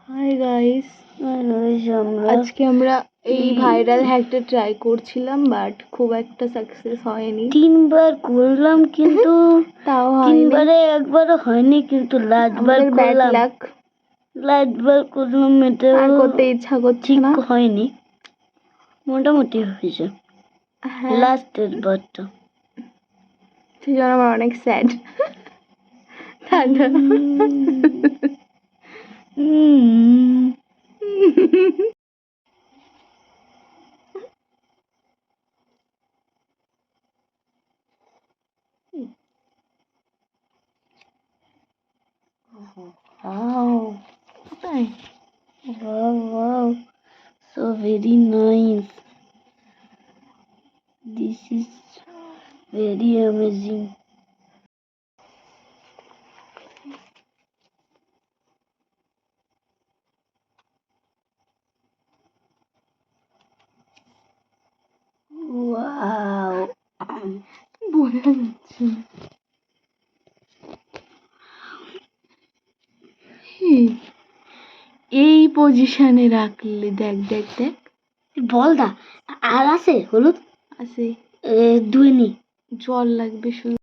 Hi guys, আমরা আজকে আমরা এই ভাইরাল হ্যাকটা ট্রাই করছিলাম, বাট খুব একটা সাকসেস হয়নি। 3 বার করলাম কিন্তু তাও 3 হয়নি। বারে একবারও হয়নি, কিন্তু লাস্টবার আমাদের ব্যাড করলাম। লাক, লাস্টবার করলাম, এটা আর করতে ইচ্ছা করছে ঠিক না। হয়নি, মোটামুটি হয়েছে হ্যাঁ, লাস্টের বারটা। সেই জন্য আমার অনেক স্যাড। Wow, তাই wow, so very nice. This is very amazing. Wow. বোঝা যাচ্ছে না। এই পজিশনে রাখলে দেখ দেখ দেখ, বল দা আর আছে হলুদ আছে। দুই নি জল লাগবে শুধু।